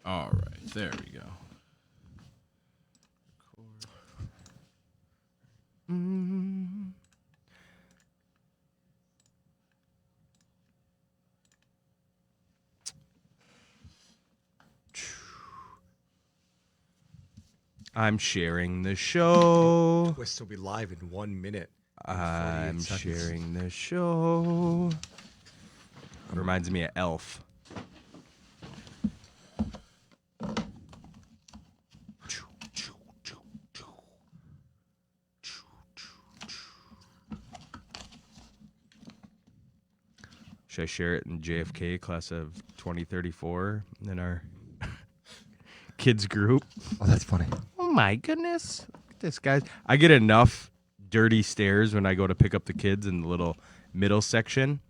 All right, there we go. I'm sharing the show. Twist will be live in 1 minute. I'm sharing the show. Reminds me of Elf. Should I share it in JFK class of 2034 in our kids group? Oh, that's funny. Oh my goodness. Look at this, guys. I get enough dirty stares when I go to pick up the kids in the little middle section,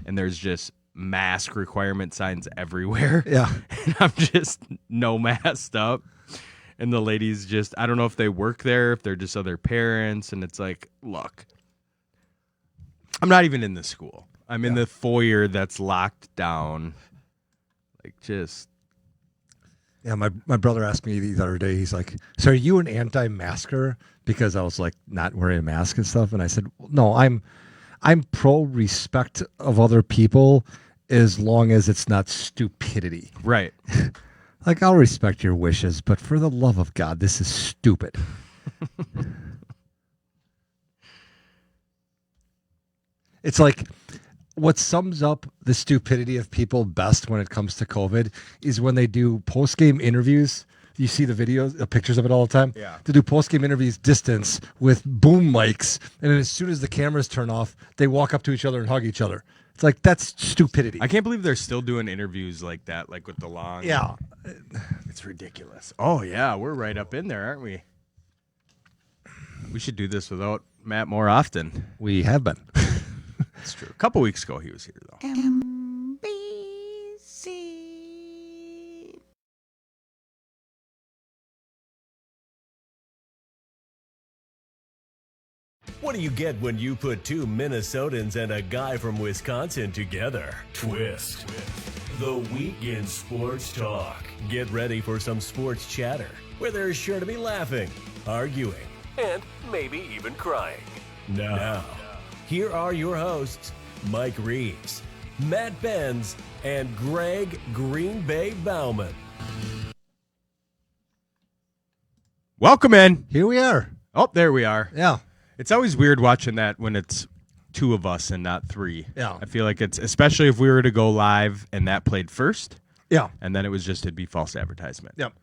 and there's just mask requirement signs everywhere. Yeah. And I'm just no masked up. And the ladies just, I don't know if they work there, if they're just other parents, and it's like, look, I'm not even in the school. I'm in the foyer that's locked down. Like, just. Yeah, my brother asked me the other day, he's like, so are you an anti-masker? Because I was like not wearing a mask and stuff. And I said, no, I'm pro respect of other people as long as it's not stupidity. Right. Like, I'll respect your wishes, but for the love of God, this is stupid. It's like, what sums up the stupidity of people best when it comes to COVID is when they do post-game interviews. You see the videos, the pictures of it all the time. Yeah. To do post-game interviews distance with boom mics, and then as soon as the cameras turn off, they walk up to each other and hug each other. It's like, that's stupidity. I can't believe they're still doing interviews like that, like with the long. Yeah. It's ridiculous. Oh, yeah. We're right up in there, aren't we? We should do this without Matt more often. We have been. That's true. A couple weeks ago, he was here, though. MBC. What do you get when you put two Minnesotans and a guy from Wisconsin together? Twist. The week in sports talk. Get ready for some sports chatter where there's sure to be laughing, arguing, and maybe even crying. Now, here are your hosts, Mike Reeves, Matt Benz, and Greg Green Bay Bauman. Welcome in. Here we are. Oh, there we are. Yeah. It's always weird watching that when it's two of us and not three. Yeah. I feel like it's, especially if we were to go live and that played first. Yeah. And then it was just, it'd be false advertisement. Yep.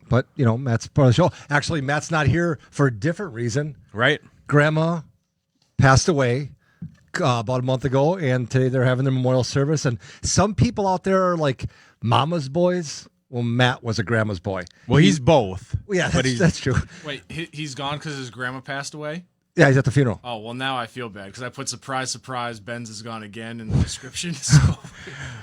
But, you know, Matt's part of the show. Actually, Matt's not here for a different reason. Right. Grandma passed away about a month ago, and today they're having their memorial service. And some people out there are like mama's boys. Well, Matt was a grandma's boy. Well, he's both. Yeah, but that's true. Wait, he's gone because his grandma passed away? Yeah, he's at the funeral. Oh, well, now I feel bad because I put surprise, surprise, Ben's is gone again in the description. So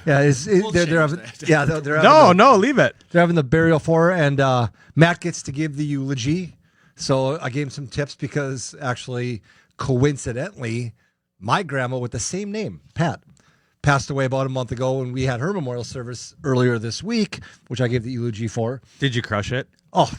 Yeah, We'll they're change having, that. yeah, they're having No, leave it. they're having the burial for her, and Matt gets to give the eulogy. So I gave him some tips because actually, coincidentally, my grandma with the same name, Pat, passed away about a month ago, and we had her memorial service earlier this week, which I gave the eulogy for. Did you crush it? Oh,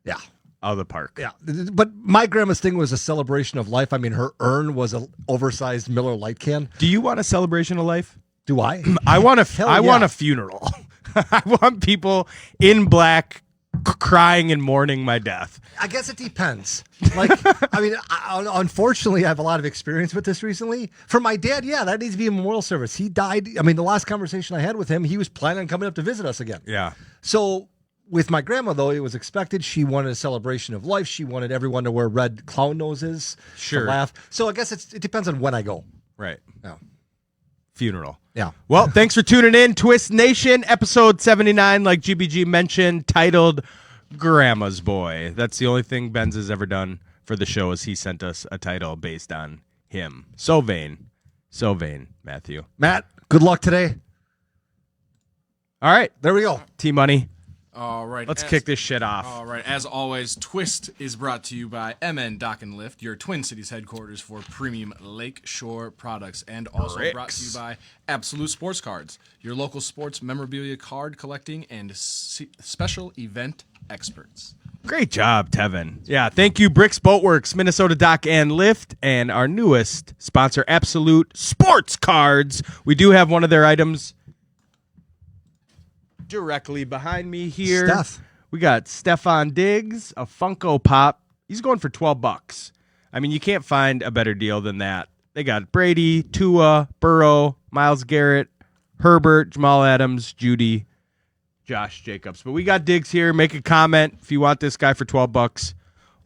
yeah. Out of the park. Yeah, but my grandma's thing was a celebration of life. I mean, her urn was an oversized Miller Lite can. Do you want a celebration of life? Do I? I want a Hell I yeah. want a funeral. I want people in black crying and mourning my death. I guess it depends. Like, I mean, unfortunately, I have a lot of experience with this recently. For my dad, yeah, that needs to be a memorial service. He died. I mean, the last conversation I had with him, he was planning on coming up to visit us again. Yeah. So with my grandma, though, it was expected. She wanted a celebration of life. She wanted everyone to wear red clown noses. Sure. To laugh. So I guess it depends on when I go. Right. Yeah. Funeral. Yeah. Well, thanks for tuning in. Twist Nation, episode 79, like GBG mentioned, titled Grandma's Boy. That's the only thing Benz has ever done for the show is he sent us a title based on him. So vain. So vain, Matthew. Matt, good luck today. All right. There we go. T-Money. All right. Let's kick this shit off. All right. As always, Twist is brought to you by MN Dock and Lift, your Twin Cities headquarters for premium lakeshore products, and also brought to you by Absolute Sports Cards, your local sports memorabilia card collecting and special event experts. Great job, Tevin. Yeah, thank you, Bricks Boatworks, Minnesota Dock and Lift, and our newest sponsor, Absolute Sports Cards. We do have one of their items directly behind me here. Steph. We got Stefan Diggs, a Funko Pop. He's going for $12. I mean, you can't find a better deal than that. They got Brady, Tua, Burrow, Myles Garrett, Herbert, Jamal Adams, Judy, Josh Jacobs. But we got Diggs here. Make a comment if you want this guy for $12.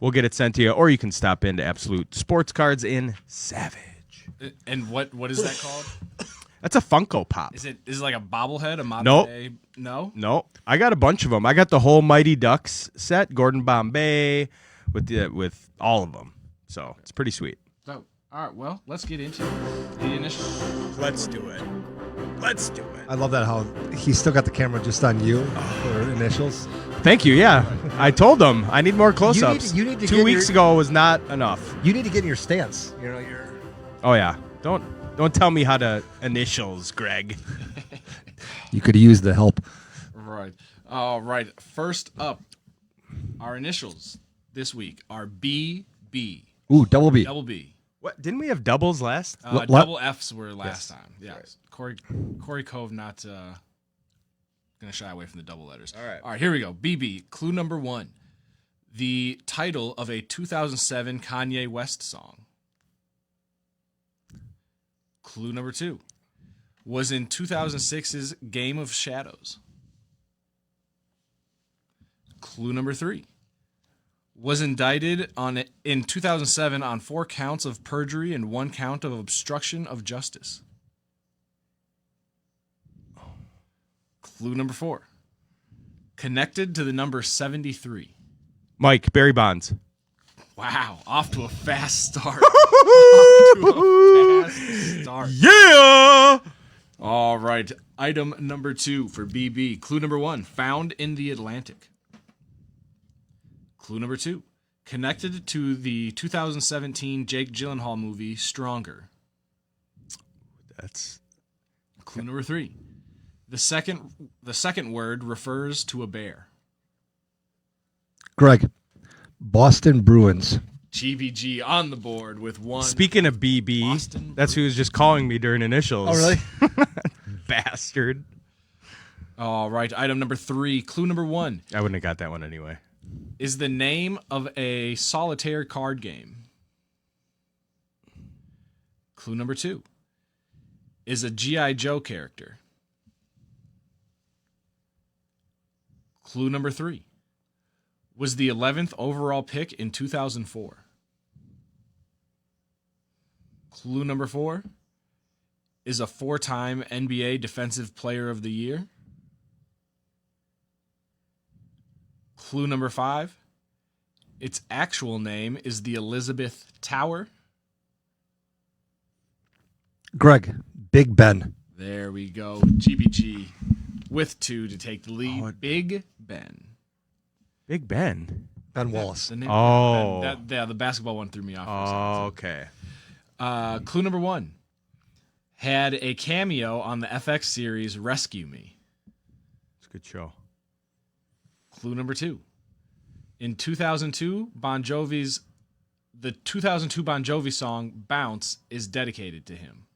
We'll get it sent to you, or you can stop into Absolute Sports Cards in Savage. And what is that called? That's a Funko Pop. Is it like a bobblehead? A modern Nope. day? No. No, I got a bunch of them. I got the whole Mighty Ducks set, Gordon Bombay, with all of them. So it's pretty sweet. So, all right. Well, let's get into the initial. Let's do it. Let's do it. I love that how he still got the camera just on you for initials. Thank you. Yeah, I told them I need more close-ups. You need to 2 get weeks ago was not enough. You need to get in your stance. You know, you're. Oh yeah, don't tell me how to initials, Greg. You could use the help. Right. All right. First up, our initials this week are BB. Ooh, double B. Double B. What? Didn't we have doubles last? What? Double F's were last Yes. time. Yes. Corey Cove not gonna shy away from the double letters. All right. All right. Here we go. BB. Clue number 1. The title of a 2007 Kanye West song. Clue number 2 was in 2006's Game of Shadows. Clue number 3 was indicted in 2007 on 4 counts of perjury and 1 count of obstruction of justice. Clue number 4, connected to the number 73. Mike, Barry Bonds. Wow, off to a fast start. Off to a fast start. Yeah! All right, item number 2 for BB. Clue number 1, found in the Atlantic. Clue number 2, connected to the 2017 Jake Gyllenhaal movie Stronger. That's Clue number 3, the second word refers to a bear. Greg, Boston Bruins. GBG on the board with 1. speaking of BB. Boston That's who was just calling me during initials. Oh, really? Bastard. All right, item number 3. Clue number 1 I wouldn't have got that one anyway. is the name of a solitaire card game. Clue number 2 is a G.I. Joe character. Clue number 3 was the 11th overall pick in 2004. Clue number 4 is a 4-time NBA Defensive Player of the Year. Clue number 5, its actual name is the Elizabeth Tower. Greg, Big Ben. There we go. GBG with 2 to take the lead. Oh, Big Ben. Big Ben. Ben Wallace. The name Oh. the basketball one threw me off. Oh, okay. Clue number 1 had a cameo on the FX series Rescue Me. It's a good show. Clue number 2. In 2002, the 2002 Bon Jovi song Bounce is dedicated to him.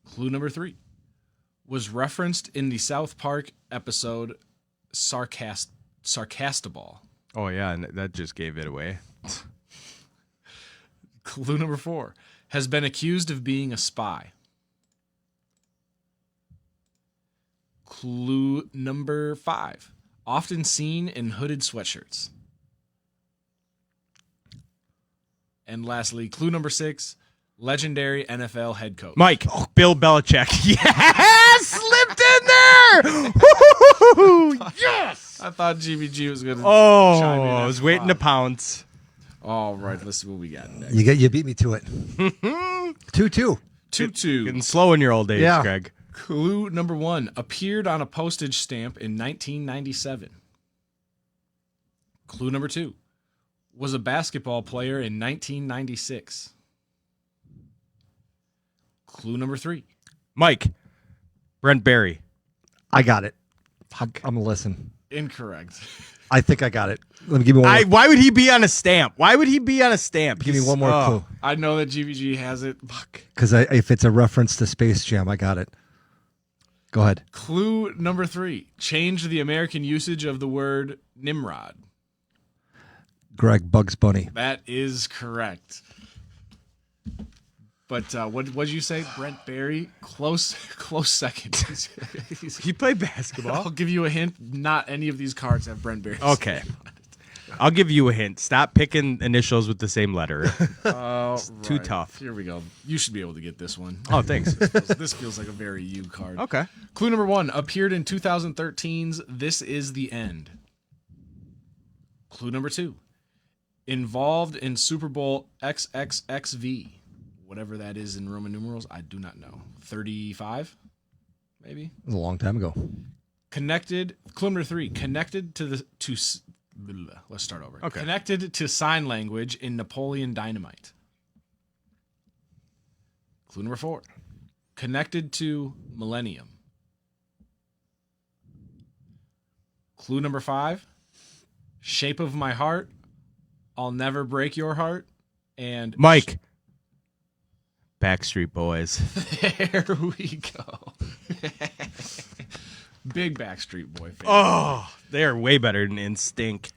Clue number 3 was referenced in the South Park episode Sarcastable. Oh, yeah, and that just gave it away. Clue number 4 has been accused of being a spy. Clue number 5, often seen in hooded sweatshirts. And lastly, clue number 6, legendary NFL head coach. Mike, Bill Belichick. Yes! Slipped in there! Woo-hoo-hoo-hoo! Yes! I thought GBG was going to Oh, chime in. I was waiting to pounce. All right, let's see what we got next. You beat me to it. 2-2. 2-2. Getting slow in your old age, Yeah. Greg. Clue number 1. Appeared on a postage stamp in 1997. Clue number 2. Was a basketball player in 1996. Clue number 3. Mike. Brent Barry. I got it. I'm gonna listen. Incorrect. I think I got it. Let me give me one. More. Why would he be on a stamp? Why would he be on a stamp? Give me one more clue. I know that GVG has it. Fuck. Because if it's a reference to Space Jam, I got it. Go ahead. Clue number 3. Changed the American usage of the word Nimrod. Greg Bugs Bunny. That is correct. But what did you say, Brent Barry? Close second. He played I'll basketball. give you a hint. Not any of these cards have Brent Barry. Okay. I'll give you a hint. Stop picking initials with the same letter. Too tough. Here we go. You should be able to get this one. Oh, thanks. This feels like a very you card. Okay. Clue number 1. Appeared in 2013's This Is the End. Clue number 2. Involved in Super Bowl XXXV. Whatever that is in Roman numerals, I do not know. 35, maybe? It was a long time ago. Connected. Clue number 3. Connected to let's start over. Okay. Connected to sign language in Napoleon Dynamite. Clue number 4. Connected to Millennium. Clue number 5. Shape of My Heart. I'll Never Break Your Heart. And Mike. Backstreet Boys. There we go. Big Backstreet Boy fan. Oh, they are way better than Instinct.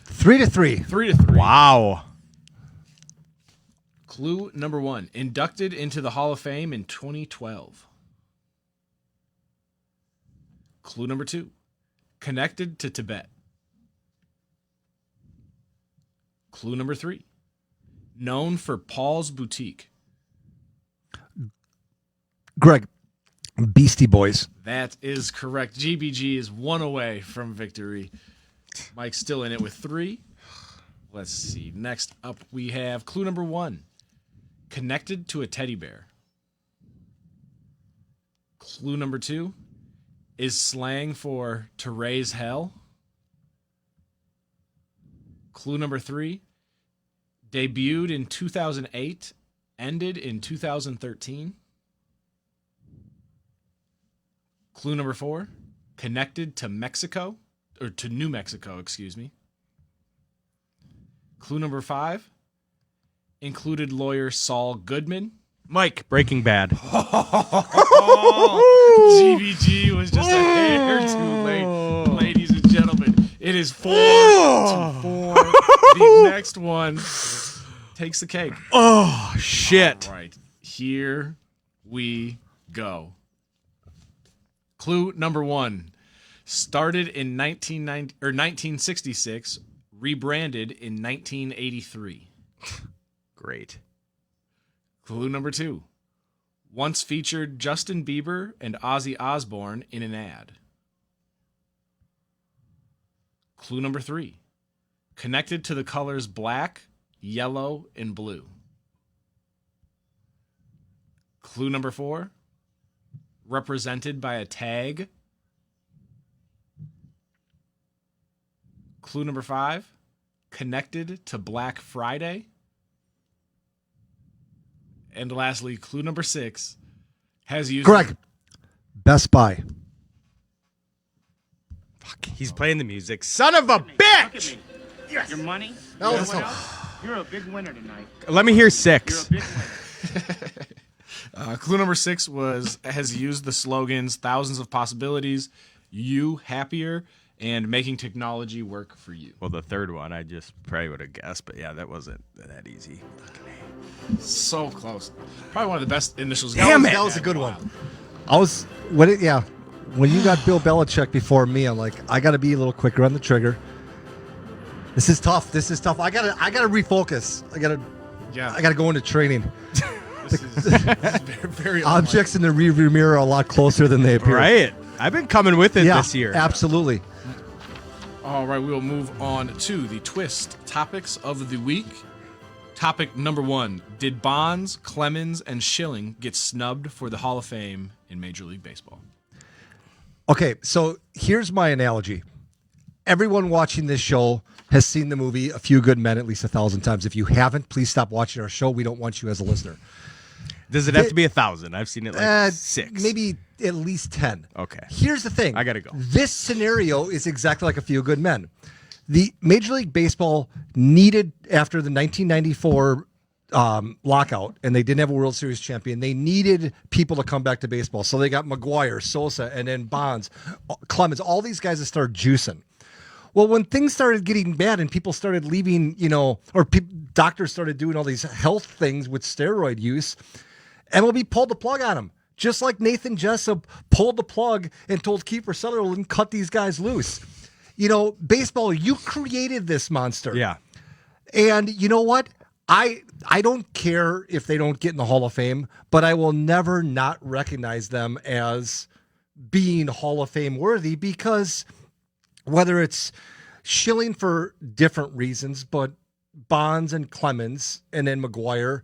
3-3. 3-3. Wow. Clue number 1. Inducted into the Hall of Fame in 2012. Clue number 2. Connected to Tibet. Clue number 3. Known for Paul's Boutique. Greg, Beastie Boys. That is correct. GBG is 1 away from victory. Mike's still in it with 3. Let's see. Next up, we have clue number 1. Connected to a teddy bear. Clue number 2 is slang for to raise hell. Clue number 3, debuted in 2008, ended in 2013. Clue number 4, connected to Mexico, or to New Mexico, excuse me. Clue number 5, included lawyer Saul Goodman. Mike, Breaking Bad. GVG was just a hair too late, ladies and gentlemen. It is 4-4. The next one takes the cake. Oh, shit. All right, here we go. Clue number 1. Started in 1966, rebranded in 1983. Great. Clue number 2. Once featured Justin Bieber and Ozzy Osbourne in an ad. Clue number 3. Connected to the colors black, yellow, and blue. Clue number 4. Represented by a tag. Clue number 5. Connected to Black Friday. And lastly, clue number 6 has used. Greg, Best Buy. Fuck, he's playing the music. Son of a bitch! Yes. Your money? No, You know that's what not- else? You're a big winner tonight. Let me hear You're 6. a big winner. Clue number 6 has used the slogans "Thousands of Possibilities," "You Happier," and "Making Technology Work for You." Well, the third one, I just probably would have guessed, but yeah, that wasn't that easy. So close. Probably one of the best initials. Damn it. That was a good one. When you got Bill Belichick before me, I'm like, I got to be a little quicker on the trigger. This is tough. I gotta refocus. I gotta go into training. This is very, very Objects in the rearview mirror are a lot closer than they appear. Right? I've been coming with it Yeah, this year. absolutely. All right, we will move on to the twist topics of the week. Topic number 1: Did Bonds, Clemens, and Schilling get snubbed for the Hall of Fame in in Major League Baseball. Okay, so here's my analogy. Everyone watching this show has seen the movie A Few Good Men at least 1,000 times. If you haven't, please stop watching our show. We don't want you as a listener. Does it have to be 1,000? I've seen it like 6. Maybe at least 10. Okay. Here's the thing. I gotta go. This scenario is exactly like A Few Good Men. The Major League Baseball needed, after the 1994 lockout, and they didn't have a World Series champion, they needed people to come back to baseball. So they got McGuire, Sosa, and then Bonds, Clemens, all these guys that started juicing. Well, when things started getting bad and people started leaving, doctors started doing all these health things with steroid use, MLB pulled the plug on them. Just like Nathan Jessup pulled the plug and told Kiefer Sutherland, cut these guys loose. Baseball, you created this monster. Yeah. And you know what? I don't care if they don't get in the Hall of Fame, but I will never not recognize them as being Hall of Fame worthy, because whether it's Schilling for different reasons, but Bonds and Clemens and then McGuire,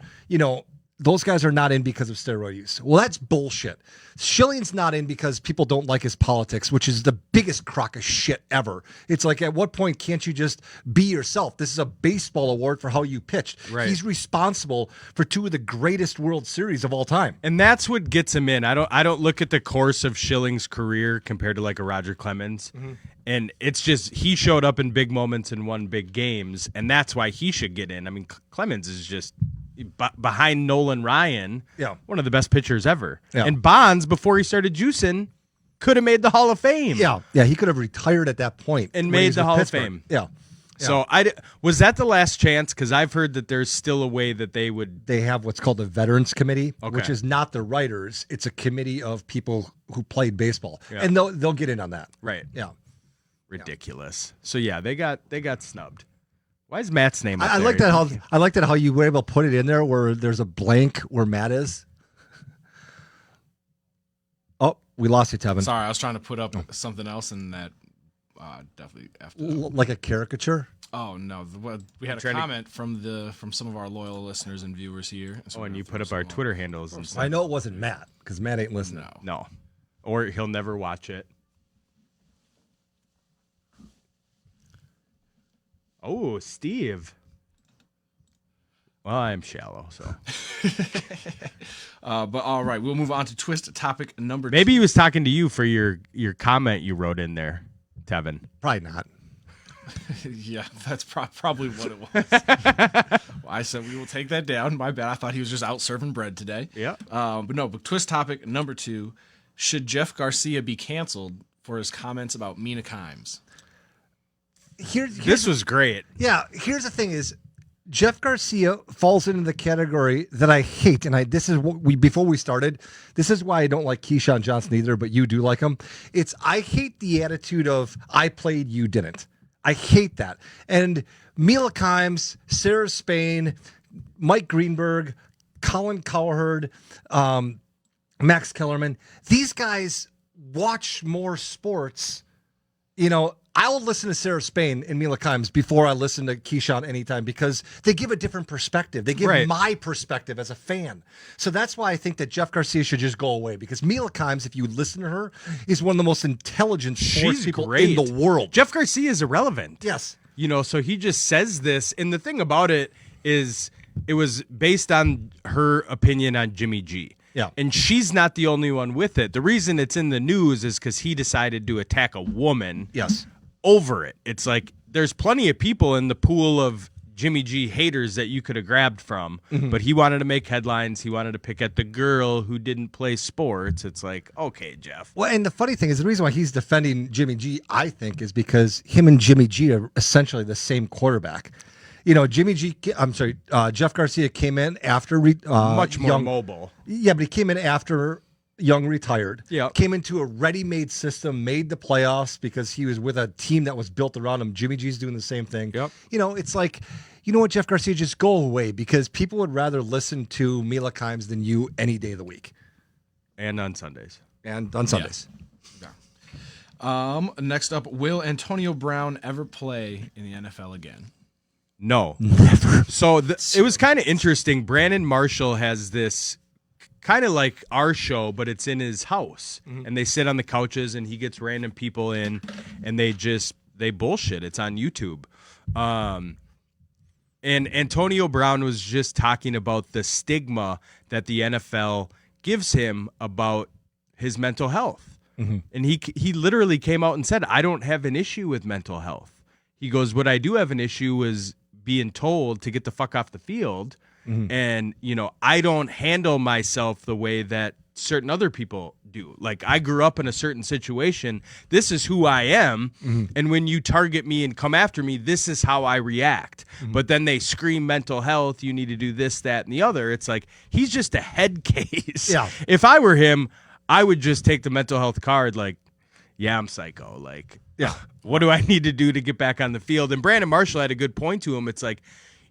those guys are not in because of steroid use. Well, that's bullshit. Schilling's not in because people don't like his politics, which is the biggest crock of shit ever. It's like, at what point can't you just be yourself? This is a baseball award for how you pitched. Right. He's responsible for 2 of the greatest World Series of all time. And that's what gets him in. I don't look at the course of Schilling's career compared to like a Roger Clemens. Mm-hmm. And it's just, he showed up in big moments and won big games, and that's why he should get in. I mean, Clemens is just behind Nolan Ryan, one of the best pitchers ever. Yeah. And Bonds, before he started juicing, could have made the Hall of Fame. Yeah, he could have retired at that point and made the Hall of Fame. Yeah. So was that the last chance? Because I've heard that there's still a way that they would. They have what's called the Veterans Committee, which is not the writers. It's a committee of people who played baseball, and they'll get in on that. Right. Yeah. Ridiculous. So they got snubbed. Why is Matt's name? I like that how you were able to put it in there where there's a blank where Matt is. Oh, we lost you, Tevin. Sorry, I was trying to put up something else, and that definitely after like a caricature. Oh no, we had a comment from some of our loyal listeners and viewers here. So and you put up our Twitter handles. And I know it wasn't Matt, because Matt ain't listening. No, or he'll never watch it. Oh, Steve. Well, I'm shallow, so. But all right, we'll move on to twist topic number 2. Maybe he was talking to you for your comment you wrote in there, Tevin. Probably not. Yeah, that's probably what it was. I said we will take that down. My bad. I thought he was just out serving bread today. Yeah. But twist topic number 2. Should Jeff Garcia be canceled for his comments about Mina Kimes? This was great. Yeah, here's the thing is, Jeff Garcia falls into the category that I hate, and this is what before we started, this is why I don't like Keyshawn Johnson either, but you do like him. I hate the attitude of, I played, you didn't. I hate that. And Mila Kimes, Sarah Spain, Mike Greenberg, Colin Cowherd, Max Kellerman, these guys watch more sports. I'll listen to Sarah Spain and Mila Kimes before I listen to Keyshawn anytime, because they give a different perspective. They give my perspective as a fan. So that's why I think that Jeff Garcia should just go away, because Mila Kimes, if you listen to her, is one of the most intelligent sports people in the world. Jeff Garcia is irrelevant. Yes. So he just says this. And the thing about it is it was based on her opinion on Jimmy G. Yeah. And she's not the only one with it. The reason it's in the news is because he decided to attack a woman. Yes. Over it. It's like there's plenty of people in the pool of Jimmy G haters that you could have grabbed from, but he wanted to make headlines. He wanted to pick at the girl who didn't play sports. It's like, okay, Jeff. Well, and the funny thing is, the reason why he's defending Jimmy G, I think, is because him and Jimmy G are essentially the same quarterback. Jeff Garcia came in after much more mobile. Yeah, but he came in after Young retired. Yeah. Came into a ready-made system, made the playoffs because he was with a team that was built around him. Jimmy G's doing the same thing. Yep. It's like, you know what, Jeff Garcia, just go away, because people would rather listen to Mila Kimes than you any day of the week. And on Sundays. Yeah. Next up, will Antonio Brown ever play in the NFL again? No. Never. So it was kind of interesting. Brandon Marshall has this kind of like our show, but it's in his house. And they sit on the couches and he gets random people in and they bullshit. It's on YouTube. And Antonio Brown was just talking about the stigma that the NFL gives him about his mental health. And he literally came out and said, I don't have an issue with mental health. He goes, what I do have an issue is being told to get the fuck off the field. And, I don't handle myself the way that certain other people do. Like, I grew up in a certain situation. This is who I am. And when you target me and come after me, this is how I react. But then they scream mental health. You need to do this, that, and the other. It's like, he's just a head case. Yeah. If I were him, I would just take the mental health card. Like, yeah, I'm psycho. Like, Yeah. what do I need to do to get back on the field? And Brandon Marshall had a good point to him. It's like,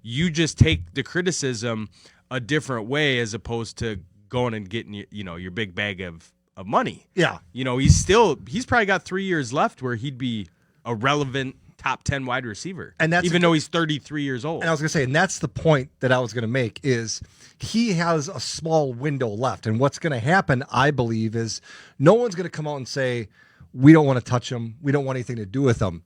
you just take the criticism a different way as opposed to going and getting, your big bag of money. Yeah. He's probably got 3 years left where he'd be a relevant top 10 wide receiver. And that's even though he's 33 years old. And I was going to say, and that's the point that I was going to make, is he has a small window left. And what's going to happen, I believe, is no one's going to come out and say, we don't want to touch him. We don't want anything to do with him.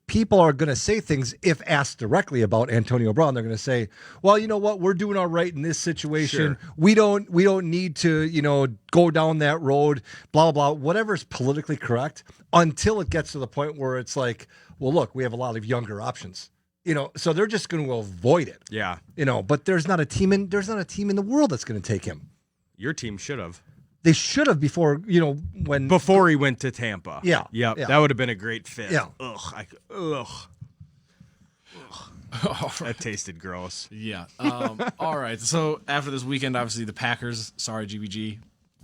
People are going to say things, if asked directly about Antonio Brown, they're going to say, well, you know what? We're doing all right in this situation. Sure. We don't need to, go down that road, blah, blah, blah, whatever's politically correct, until it gets to the point where it's like, well, look, we have a lot of younger options. So they're just going to avoid it. Yeah. But there's not a team in the world that's going to take him. Your team should have. They should have before Before he went to Tampa. Yeah. Yep. Yeah. That would have been a great fit. Yeah. Ugh. That tasted gross. Yeah. All right. So after this weekend, obviously the Packers, sorry, GBG,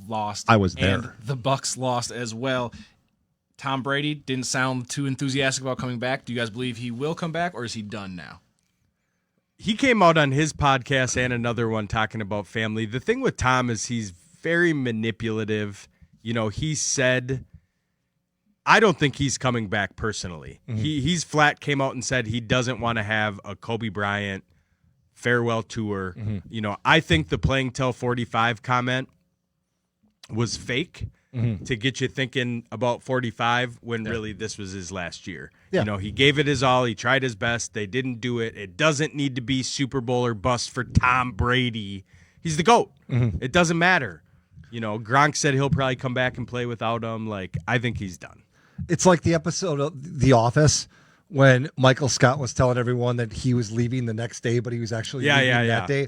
lost. I was And there. the Bucks lost as well. Tom Brady didn't sound too enthusiastic about coming back. Do you guys believe he will come back, or is he done now? He came out on his podcast and another one talking about family. The thing with Tom is he's very manipulative. He said, I don't think he's coming back personally. He's flat came out and said he doesn't want to have a Kobe Bryant farewell tour. I think the playing till 45 comment was fake to get you thinking about 45 when really this was his last year. Yeah. He gave it his all. He tried his best. They didn't do it. It doesn't need to be Super Bowl or bust for Tom Brady. He's the GOAT. It doesn't matter. Gronk said he'll probably come back and play without him. Like, I think he's done. It's like the episode of The Office when Michael Scott was telling everyone that he was leaving the next day, but he was actually leaving that day.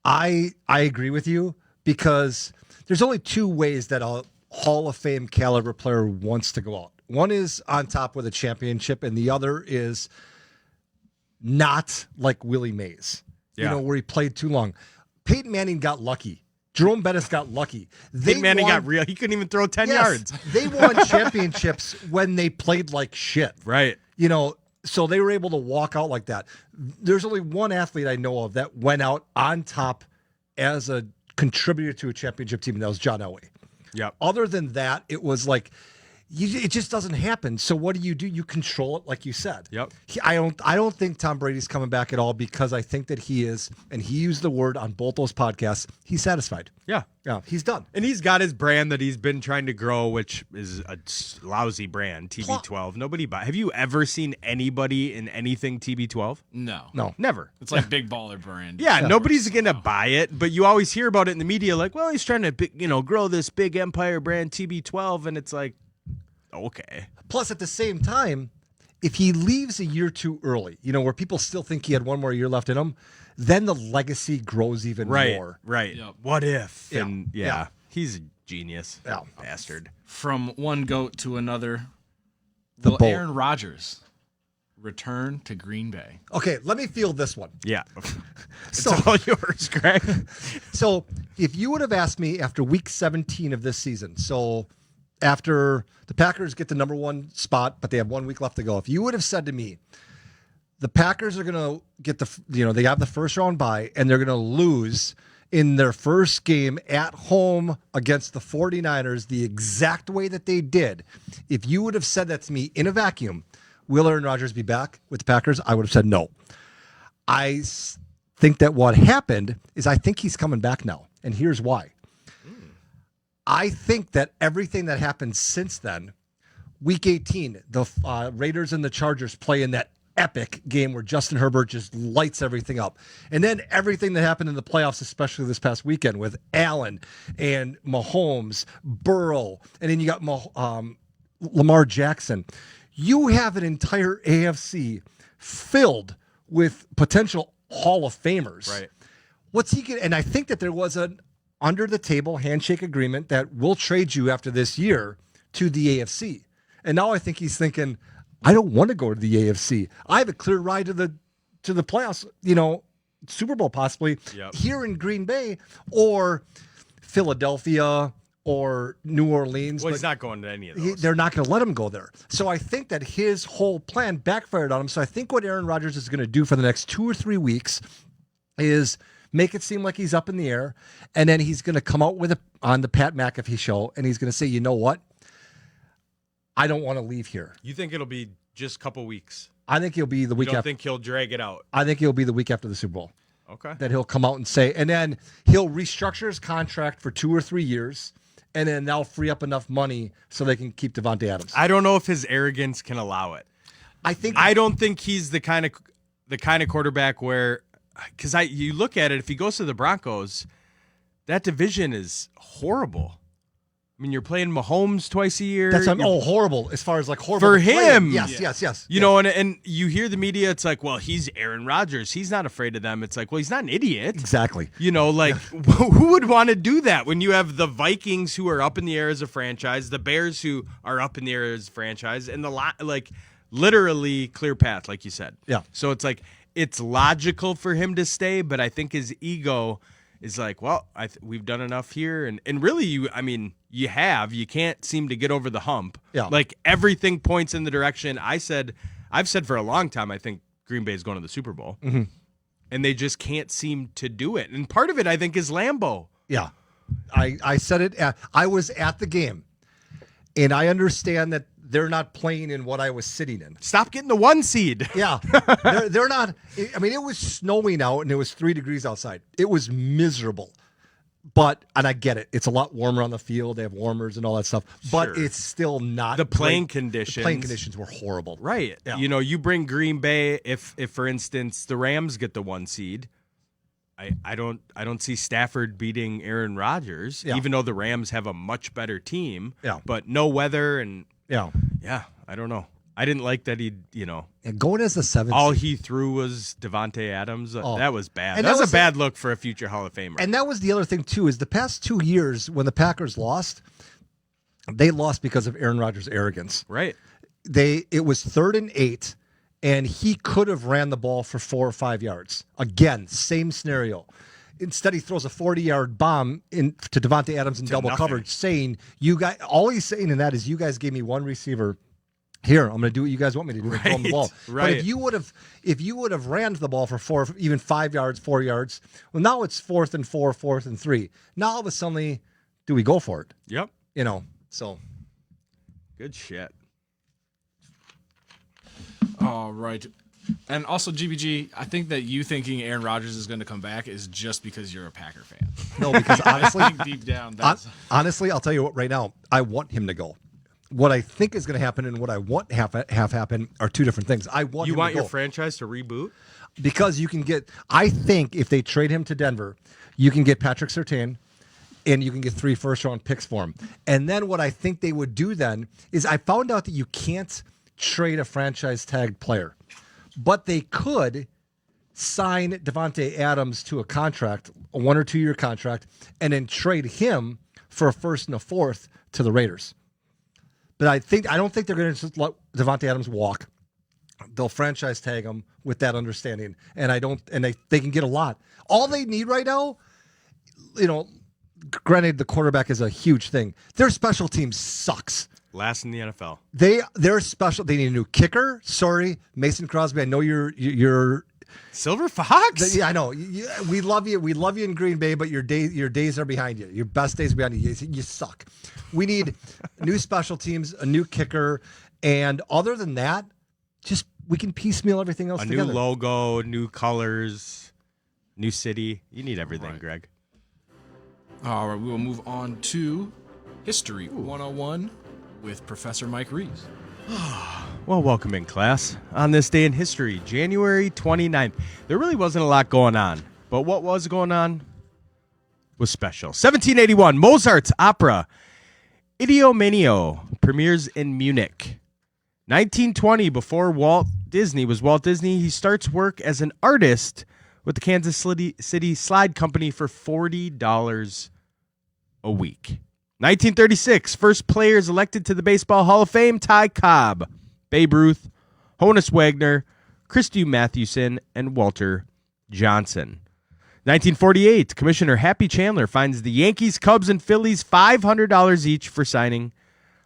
I agree with you, because there's only two ways that a Hall of Fame caliber player wants to go out. One is on top with a championship, and the other is not like Willie Mays, where he played too long. Peyton Manning got lucky. Jerome Bettis got lucky. Peyton Manning got real. He couldn't even throw 10 yards. They won championships when they played like shit. Right. So they were able to walk out like that. There's only one athlete I know of that went out on top as a contributor to a championship team, and that was John Elway. Yep. Other than that, it was like, it just doesn't happen. So what do? You control it, like you said. Yep. I don't think Tom Brady's coming back at all, because I think that he is, and he used the word on both those podcasts, he's satisfied. Yeah. Yeah, he's done. And he's got his brand that he's been trying to grow, which is a lousy brand, TB12. Nobody buy. Have you ever seen anybody in anything TB12? No. Never. It's like big baller brand. Yeah, nobody's going to buy it, but you always hear about it in the media like, well, he's trying to grow this big empire brand TB12, and it's like, okay. Plus, at the same time, if he leaves a year too early, where people still think he had one more year left in him, then the legacy grows even more. Right. Yep. What if? Yeah. And Yeah. He's a genius. Yeah. Bastard. From one GOAT to another, The will boat. Aaron Rodgers return to Green Bay? Okay, let me field this one. Yeah. It's So- all yours, Greg. So, if you would have asked me after week 17 of this season, so after the Packers get the number one spot, but they have 1 week left to go, if you would have said to me, the Packers are going to get they have the first round bye, and they're going to lose in their first game at home against the 49ers the exact way that they did, if you would have said that to me in a vacuum, will Aaron Rodgers be back with the Packers? I would have said no. I think that what happened is I think he's coming back now. And here's why. I think that everything that happened since then, week 18, the Raiders and the Chargers play in that epic game where Justin Herbert just lights everything up. And then everything that happened in the playoffs, especially this past weekend with Allen and Mahomes, Burrow, and then you got Lamar Jackson. You have an entire AFC filled with potential Hall of Famers. Right. What's he get? And I think that there was an under the table handshake agreement that we'll trade you after this year to the AFC. And now I think he's thinking, I don't want to go to the AFC. I have a clear ride to the playoffs, Super Bowl possibly here in Green Bay or Philadelphia or New Orleans. Well, he's not going to any of those. They're not going to let him go there. So I think that his whole plan backfired on him. So I think what Aaron Rodgers is going to do for the next 2 or 3 weeks is make it seem like he's up in the air, and then he's going to come out on the Pat McAfee show, and he's going to say, you know what? I don't want to leave here. You think it'll be just a couple weeks? I think he'll be the week You don't after. think he'll drag it out? I think he'll be the week after the Super Bowl. Okay. That he'll come out and say, and then he'll restructure his contract for 2 or 3 years, and then they'll free up enough money so they can keep Devontae Adams. I don't know if his arrogance can allow it. I don't think he's the kind of quarterback where, because you look at it, if he goes to the Broncos, that division is horrible. I mean, you're playing Mahomes twice a year. That's horrible as far as like horrible for to play. him. Yes. You know, and you hear the media. It's like, well, he's Aaron Rodgers. He's not afraid of them. It's like, well, he's not an idiot. Exactly. Who would want to do that when you have the Vikings who are up in the air as a franchise, the Bears who are up in the air as a franchise, and literally clear path, like you said. Yeah. So it's like it's logical for him to stay, but I think his ego is like, well, we've done enough here, and really, you can't seem to get over the hump. Yeah. Like everything points in the direction. I've said for a long time, I think Green Bay is going to the Super Bowl, and they just can't seem to do it. And part of it, I think, is Lambeau. Yeah, I said it. I was at the game, and I understand that they're not playing in what I was sitting in. Stop getting the 1 seed. Yeah, they're not. I mean, it was snowing out and it was 3 degrees outside. It was miserable. And I get it. It's a lot warmer on the field. They have warmers and all that stuff. But Sure. it's still not The playing great. conditions. The playing conditions were horrible. Right. Yeah. You bring Green Bay if for instance the Rams get the 1 seed. I don't see Stafford beating Aaron Rodgers, even though the Rams have a much better team. Yeah. But no weather and Yeah. I don't know. I didn't like that And going as the 7th all seed. he threw was Devontae Adams. That was bad. And That that was was a bad look for a future Hall of Famer. And that was the other thing, too, is the past 2 years when the Packers lost, they lost because of Aaron Rodgers' arrogance. Right. It was 3rd and 8, and he could have ran the ball for 4 or 5 yards. Again, same scenario. Instead, he throws a 40-yard bomb to Devontae Adams in double nothing. coverage, saying, "You guys." All he's saying in that is, "You guys gave me one receiver. Here, I'm going to do what you guys want me to do. Throw him the ball." Right. But if you would have ran the ball for 4, even 5 yards, 4 yards, well, now it's 4th and 4, 4th and 3. Now all of a sudden, do we go for it? Yep. So Good shit. All right. And also, GBG, I think that you thinking Aaron Rodgers is going to come back is just because you're a Packer fan. no, because honestly, I think deep down, that's honestly, I'll tell you what. Right now, I want him to go. What I think is going to happen and what I want have happen are 2 different things. I want You him want to go your franchise to reboot? because you can get. I think if they trade him to Denver, you can get Patrick Surtain, and you can get 3 first-round picks for him. And then what I think they would do then is I found out that you can't trade a franchise tag player, but they could sign Devontae Adams to a contract, a 1 or 2 year contract, and then trade him for a 1st and a 4th to the Raiders. But I don't think they're going to just let Devontae Adams walk. They'll franchise tag him with that understanding, and they can get a lot. All they need right now, granted the quarterback is a huge thing. Their special team sucks. Last in the NFL. They're special. They need a new kicker. Sorry, Mason Crosby. I know you're Silver Fox? Yeah, I know. We love you. We love you in Green Bay, but your days are behind you. Your best days are behind you. You suck. We need new special teams, a new kicker, and other than that, we can piecemeal everything else A together. new logo, new colors. New city. You need everything, Right. Greg. All right, we will move on to History 101 with Professor Mike Reeves. Well, welcome in, class. On this day in history, January 29th, there really wasn't a lot going on, but what was going on was special. 1781, Mozart's opera Idomeneo premieres in Munich. 1920, before Walt Disney was Walt Disney, he starts work as an artist with the Kansas City Slide Company for $40 a week. 1936, first players elected to the Baseball Hall of Fame, Ty Cobb, Babe Ruth, Honus Wagner, Christy Mathewson, and Walter Johnson. 1948, Commissioner Happy Chandler finds the Yankees, Cubs, and Phillies $500 each for signing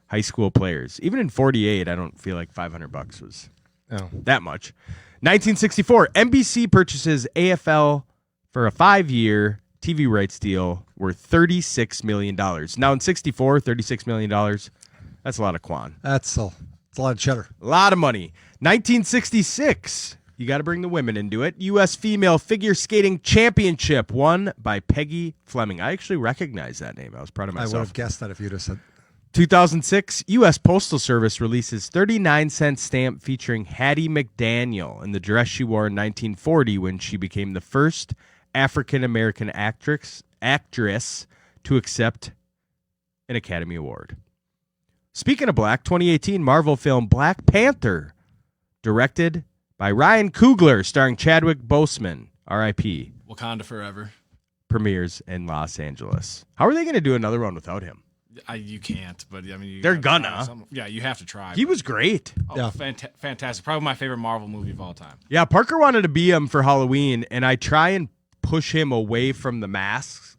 high school players. Even in 48, I don't feel like $500 was that much. 1964, NBC purchases AFL for a 5-year TV rights deal worth $36 million. Now in 64, $36 million, that's a lot of quan. That's a lot of cheddar. A lot of money. 1966, you got to bring the women into it. U.S. Female Figure Skating Championship won by Peggy Fleming. I actually recognize that name. I was proud of I would myself. have guessed that if you'd have said. 2006, U.S. Postal Service releases 39-cent stamp featuring Hattie McDaniel in the dress she wore in 1940 when she became the first African-American actress to accept an Academy Award. Speaking of black, 2018 Marvel film Black Panther, directed by Ryan Coogler, starring Chadwick Boseman, R.I.P., Wakanda forever. premieres in Los Angeles. How are they going to do another one without him? You can't, but I mean, They're have to gonna. try some- Yeah, you have to try. He was great. Yeah. Fantastic. Probably my favorite Marvel movie of all time. Yeah, Parker wanted to be him for Halloween, and I try and push him away from the masks.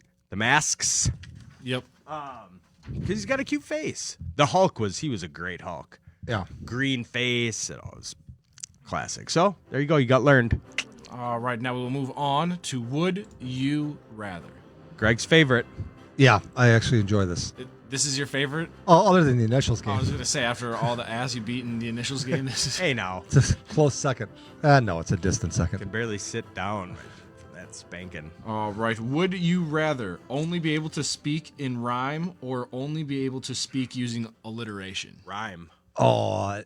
Yep. Because he's got a cute face. The Hulk he was a great Hulk. Yeah. Green face and all this classic. So there you go. You got learned. All right, now we will move on to Would You Rather. Greg's favorite. Yeah, I actually enjoy this. This is your favorite? Oh, other than the initials I game. was going to say, after all the ass you beat in the initials game, this is... Hey, now. It's a close second. No, it's a distant second. Can barely sit down from that spanking. All right, would you rather only be able to speak in rhyme or only be able to speak using alliteration? Rhyme. Oh,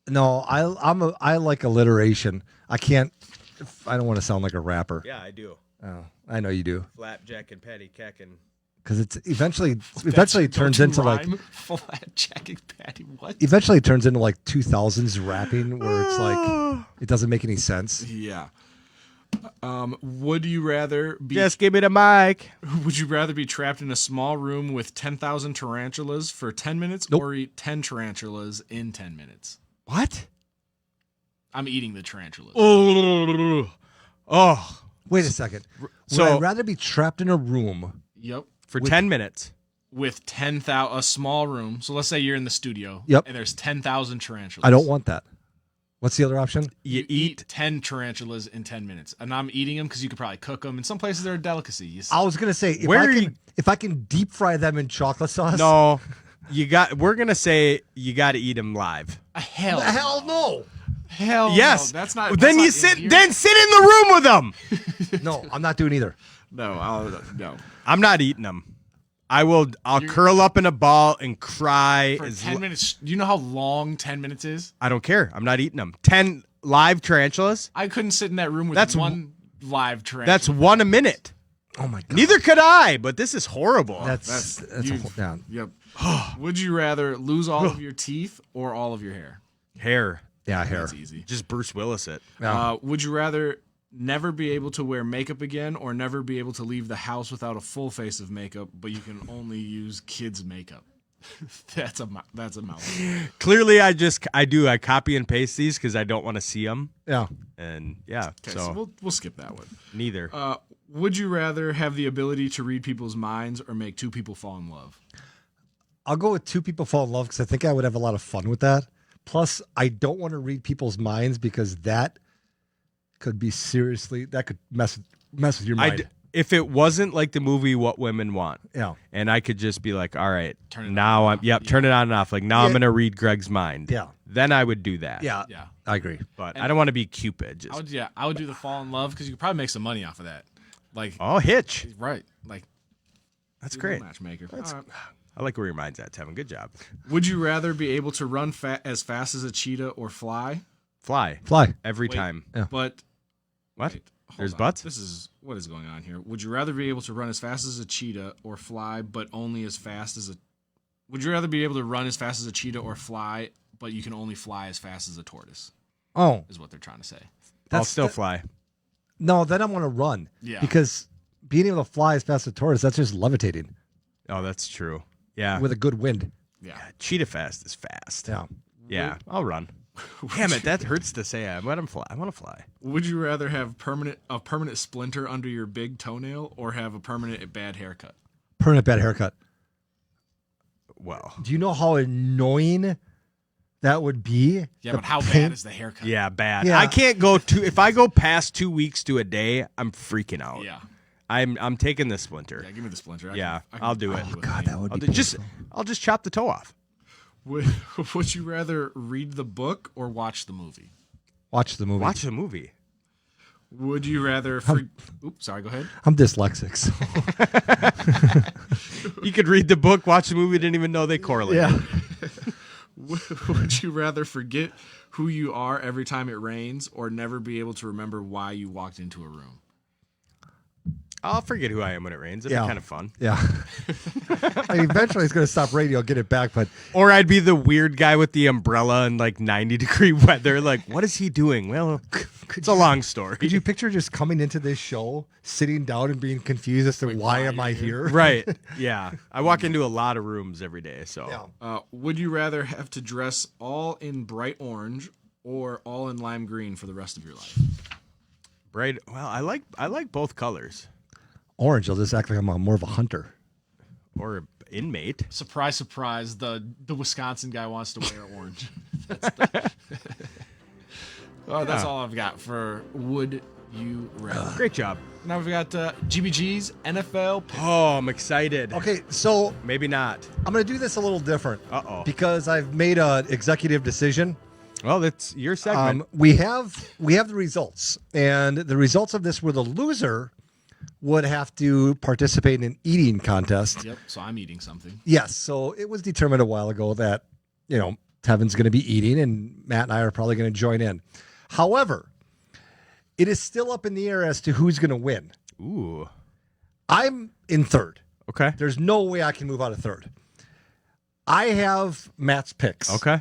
no, I like alliteration. I don't want to sound like a rapper. Yeah, I do. Oh, I know you do. Flapjack and patty keckin'. Because it eventually turns into like Flat jacking patty. What? eventually it turns into like 2000s rapping where it's like it doesn't make any sense. Yeah. Would you rather be? Just give me the mic. Would you rather be trapped in a small room with 10,000 tarantulas for 10 minutes, Nope. or eat 10 tarantulas in 10 minutes? What? I'm eating the tarantulas. Oh. Wait a second. Would So- I rather be trapped in a room? Yep. For 10 minutes. With 10,000, a small room. So let's say you're in the studio. Yep. And there's 10,000 tarantulas. I don't want that. What's the other option? You eat. 10 tarantulas in 10 minutes. And I'm eating them because you could probably cook them. In some places, they're a delicacy. I was gonna say if I can deep fry them in chocolate sauce. No. We're going to say you got to eat them live. Hell, no. hell, Yes. no. That's not. Then that's you not in here. then sit in the room with them. No, I'm not doing either. No. I'm not eating them. I'll curl up in a ball and cry. For 10 minutes. Do you know how long 10 minutes is? I don't care. I'm not eating them. 10 live tarantulas. I couldn't sit in that room with That's one live tarantula. That's one a minute. Oh my god. Neither could I, but this is horrible. That's you- a whole, yeah. Yep. Would you rather lose all of your teeth or all of your hair? Hair. Yeah, hair. That's easy. Just Bruce Willis it. Would you rather never be able to wear makeup again or never be able to leave the house without a full face of makeup, but you can only use kids' makeup? That's a mouthful. Clearly, I copy and paste these because I don't want to see them. Yeah. And yeah, Okay, so we'll skip that one. neither. Would you rather have the ability to read people's minds or make two people fall in love? I'll go with two people fall in love because I think I would have a lot of fun with that. Plus, I don't want to read people's minds because that could be that could mess with your mind. If it wasn't like the movie What Women Want, Yeah. and I could just be like, all right, Turn it now on and turn it on and off. Like now I'm Yeah. gonna read Greg's mind. Yeah. then I would do that. Yeah, Yeah. I agree. But I don't want to be Cupid. Just, I would do the fall in love because you could probably make some money off of that. Like, oh, Hitch. right. Like, That's be a great. little matchmaker. All right. I like where your mind's at, Tevin. Good job. Would you rather be able to run as fast as a cheetah or fly? Fly. Fly. Every Wait. time. But What? wait, hold There's on. butts? What is going on here? Would you rather be able to run as fast as a cheetah or fly, but only as fast as a? Would you rather be able to run as fast as a cheetah or fly, but you can only fly as fast as a tortoise? Oh, Is what they're trying to say. I'll still fly. no, then I want to run. Yeah. Because being able to fly as fast as a tortoise, that's just levitating Oh, that's true. Yeah. with a good wind. Yeah. Cheetah fast is fast. Yeah. Yeah, I'll run. Damn it, that hurts to say. I want to fly. I want to fly. Would you rather have a permanent splinter under your big toenail or have a permanent bad haircut? Permanent bad haircut. Well, Do you know how annoying that would be? Yeah, The but how pain- bad is the haircut? yeah, bad. Yeah. I can't go if I go past 2 weeks to a day, I'm freaking out. Yeah. I'm taking the splinter. Yeah, give me the splinter. I'll do it. deal with God, pain. that would I'll be I'll just chop the toe off. Would you rather read the book or watch the movie? Watch the movie. Watch the movie. Would you rather Oops, sorry, go ahead. I'm dyslexic. So. You could read the book, watch the movie, didn't even know they correlate. Yeah. Would you rather forget who you are every time it rains or never be able to remember why you walked into a room? I'll forget who I am when it rains. It'd Yeah. be kind of fun. Yeah. I mean, eventually it's going to stop radio, get it back, but Or I'd be the weird guy with the umbrella in like 90-degree weather. Like, what is he doing? Well, it's a long story. could you picture just coming into this show, sitting down and being confused as to why am I here? Right. Yeah. I walk into a lot of rooms every day. So Yeah. Would you rather have to dress all in bright orange or all in lime green for the rest of your life? Bright. Well, I like both colors. Orange, I'll just act like I'm more of a hunter. Or inmate. Surprise, surprise! The Wisconsin guy wants to wear orange. That's all I've got for Would You Rather. Great job. Now we've got GBG's NFL pick. Oh, I'm excited. Okay, so Maybe not. I'm going to do this a little different. Uh-oh. Because I've made an executive decision. Well, that's your segment. We have the results, and the results of this were the loser would have to participate in an eating contest. Yep. So I'm eating something. Yes, so it was determined a while ago that, Tevin's going to be eating and Matt and I are probably going to join in. However, it is still up in the air as to who's going to win. Ooh. I'm in third. Okay. There's no way I can move out of third. I have Matt's picks. Okay.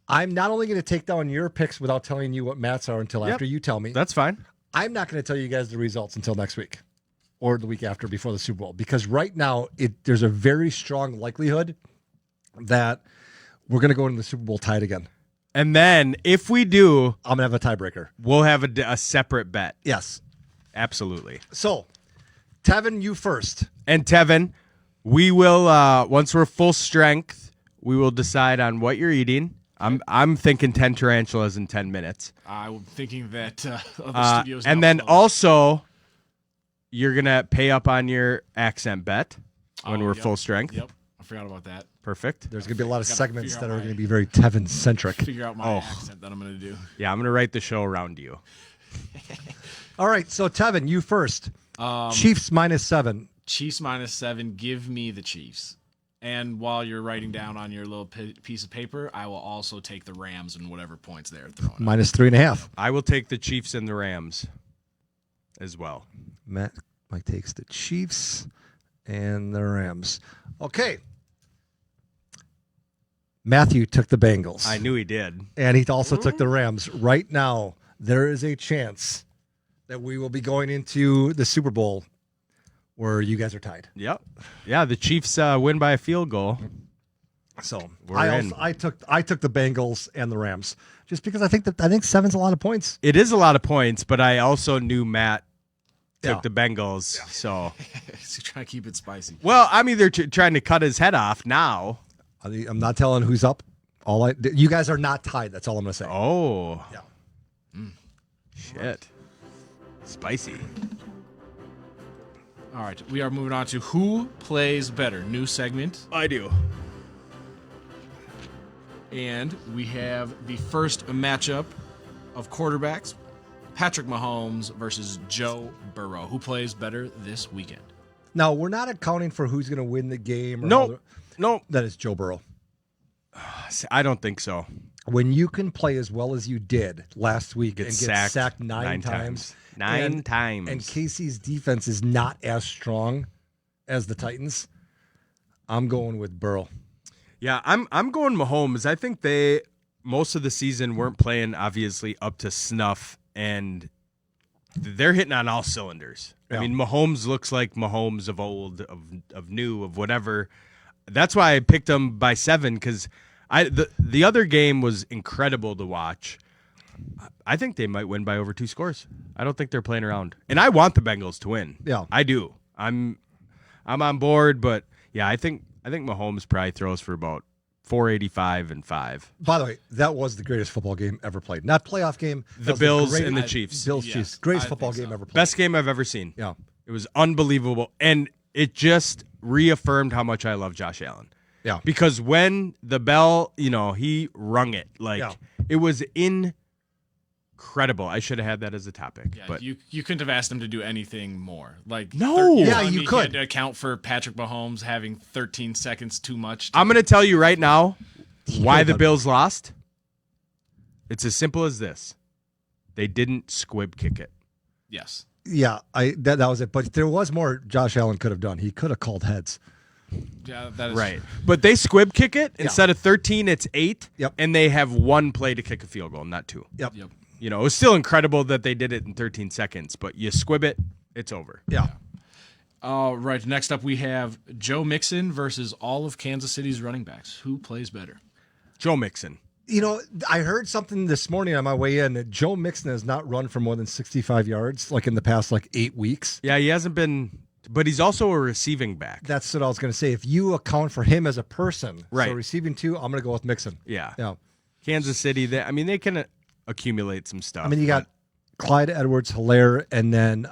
I'm not only going to take down your picks without telling you what Matt's are until after you tell me. That's fine. I'm not going to tell you guys the results until next week or the week after before the Super Bowl, because right now there's a very strong likelihood that we're going to go into the Super Bowl tied again. And then if we do, I'm going to have a tiebreaker. we'll have a separate bet. Yes. Absolutely. So, Tevin, you first. And Tevin, we will once we're full strength, we will decide on what you're eating. I'm thinking 10 tarantulas in 10 minutes. I'm thinking that the studio's And now then closed. also you're going to pay up on your accent bet when we're yep. full strength. Yep. I forgot about that. Perfect. There's going to be a lot of Gotta segments figure that out are my- going to be very Tevin-centric. Figure out my accent that I'm going to do. Yeah, I'm going to write the show around you. All right, so Tevin, you first. Chiefs -7. Chiefs -7. Give me the Chiefs. And while you're writing down on your little piece of paper, I will also take the Rams and whatever points they're throwing. -3.5. I will take the Chiefs and the Rams as well. Mike takes the Chiefs and the Rams. Okay. Matthew took the Bengals. I knew he did. And he also took the Rams. Right now, there is a chance that we will be going into the Super Bowl where you guys are tied. Yep. Yeah, the Chiefs win by a field goal. So We're in. I took the Bengals and the Rams just because I think 7's a lot of points. It is a lot of points, but I also knew Matt took Yeah. the Bengals. So, So trying to keep it spicy. well, I'm either trying to cut his head off now. I'm not telling who's up. You guys are not tied. That's all I'm going to say. Oh. Yeah. Shit. Spicy. All right, we are moving on to Who Plays Better? New segment. I do. And we have the first matchup of quarterbacks, Patrick Mahomes versus Joe Burrow. Who plays better this weekend? Now, we're not accounting for who's going to win the game. Or No. That is Joe Burrow. I don't think so. When you can play as well as you did last week Get and get sacked nine times. Nine times. And Casey's defense is not as strong as the Titans, I'm going with Burrow. Yeah, I'm going Mahomes. I think they most of the season weren't playing obviously up to snuff, and they're hitting on all cylinders. Yeah. I mean, Mahomes looks like Mahomes of old, of new, of whatever. That's why I picked him by 7 because the other game was incredible to watch. I think they might win by over 2 scores. I don't think they're playing around, and I want the Bengals to win. Yeah, I do. I'm on board, but yeah, I think Mahomes probably throws for about 485 and 5. By the way, that was the greatest football game ever played. Not playoff game. The Bills and the Chiefs. Chiefs. Greatest football game ever played. Best game I've ever seen. Yeah. It was unbelievable. And it just reaffirmed how much I love Josh Allen. Yeah. Because when the bell, he rung it. It was incredible. I should have had that as a topic. Yeah, but you couldn't have asked him to do anything more. No. Yeah, you He could. had to account for Patrick Mahomes having 13 seconds too much. I'm going to tell you right now why the Bills lost. It's as simple as this. They didn't squib kick it. Yes. Yeah, that was it. But there was more Josh Allen could have done. He could have called heads. Yeah, that is Right. But they squib kick it. Instead of 13, it's 8. Yep. And they have 1 play to kick a field goal, not 2. Yep. It was still incredible that they did it in 13 seconds, but you squib it, it's over. Yeah. All right. Next up, we have Joe Mixon versus all of Kansas City's running backs. Who plays better? Joe Mixon. I heard something this morning on my way in that Joe Mixon has not run for more than 65 yards in the past 8 weeks. Yeah, he hasn't been, but he's also a receiving back. That's what I was going to say. If you account for him as a person, Right. So receiving 2, I'm going to go with Mixon. Yeah. Yeah. Kansas City, they can accumulate some stuff. You got Clyde Edwards-Helaire, and then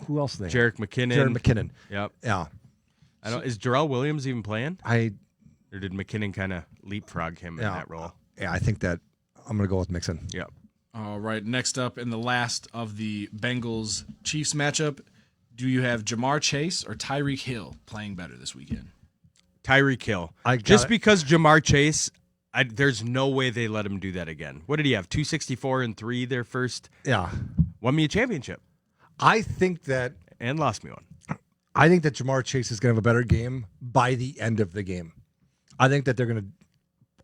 who else? Jerick McKinnon. Jared McKinnon. Yep. Yeah. Is Jarrell Williams even playing? Or did McKinnon kind of leapfrog him in that role? Yeah, I think that I'm going to go with Mixon. Yep. All right. Next up, in the last of the Bengals Chiefs matchup, do you have Jamar Chase or Tyreek Hill playing better this weekend? Tyreek Hill. Because Jamar Chase, there's no way they let him do that again. What did he have? 264 and 3 their first. Yeah. Won me a championship. I think that lost me one. I think that Jamar Chase is going to have a better game by the end of the game. I think that they're going to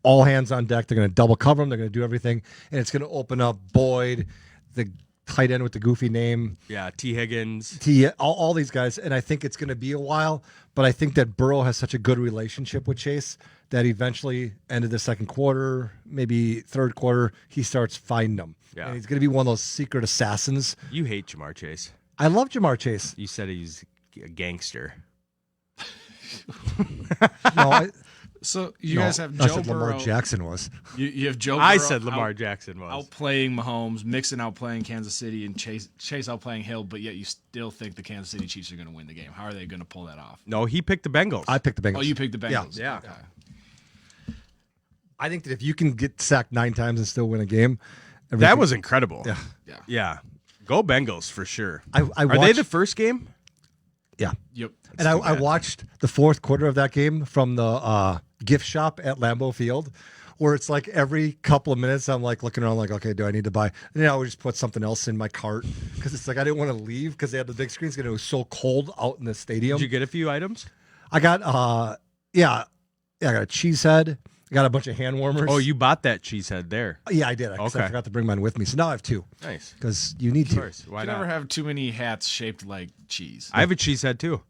all hands on deck. They're going to double cover him. They're going to do everything, and it's going to open up Boyd, the tight end with the goofy name. Yeah, T. Higgins. All these guys, and I think it's going to be a while, but I think that Burrow has such a good relationship with Chase that eventually, end of the second quarter, maybe third quarter, he starts finding them. Yeah. And he's going to be one of those secret assassins. You hate Jamar Chase. I love Jamar Chase. You said he's a gangster. No, So you guys have I Joe said Burrow. Lamar Jackson was. You have Joe Burrow. I said Lamar Jackson was. outplaying Mahomes, Mixon outplaying Kansas City, and Chase outplaying Hill, but yet you still think the Kansas City Chiefs are going to win the game. How are they going to pull that off? No, he picked the Bengals. I picked the Bengals. Oh, you picked the Bengals. Yeah. I think that if you can get sacked 9 times and still win a game, That was incredible. Yeah. Yeah. Go Bengals for sure. I Are they watched- the first game? Yeah. Yep. And I watched the fourth quarter of that game from the gift shop at Lambeau Field, where it's every couple of minutes I'm looking around okay, do I need to buy? And then I would just put something else in my cart because it's I didn't want to leave because they had the big screens and it was so cold out in the stadium. Did you get a few items? I got I got a cheese head. I got a bunch of hand warmers. Oh, you bought that cheese head there. Yeah, I did. I Okay. forgot to bring mine with me. So now I have 2 Nice. because you need Of to. course. Why You not? never have too many hats shaped like cheese. I have a cheese head too.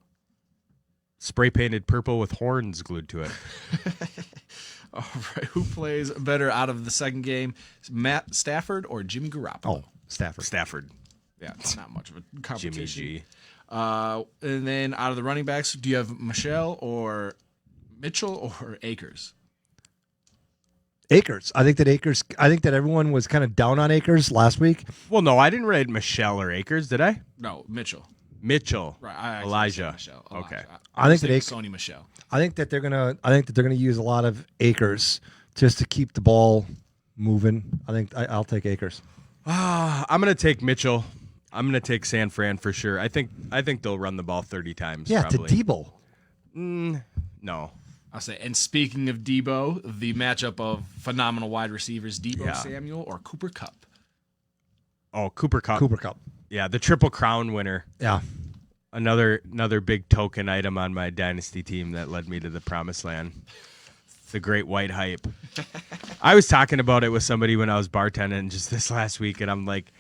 Spray painted purple with horns glued to it. All right. Who plays better out of the second game? Matt Stafford or Jimmy Garoppolo? Oh, Stafford. Stafford. Yeah, it's not much of a competition. Jimmy G. And then out of the running backs, do you have Michelle or Mitchell or Akers? Akers. I think that everyone was kind of down on Akers last week. Well, no, I didn't write Michelle or Akers, did I? No, Mitchell. Mitchell. Right. I actually Elijah. said Michelle. Okay. I think that Sony Michelle. I think that they're gonna use a lot of Akers just to keep the ball moving. I think I'll take Akers. I'm gonna take Mitchell. I'm gonna take San Fran for sure. I think they'll run the ball 30 times. Yeah, probably. to Debo. No. I'll say. And speaking of Debo, the matchup of phenomenal wide receivers, Debo Yeah. Samuel or Cooper Kupp. Oh, Cooper Kupp. Cooper Kupp. Yeah, the Triple Crown winner. Yeah. Another big token item on my dynasty team that led me to the promised land. The great white hype. I was talking about it with somebody when I was bartending just this last week, and I'm like,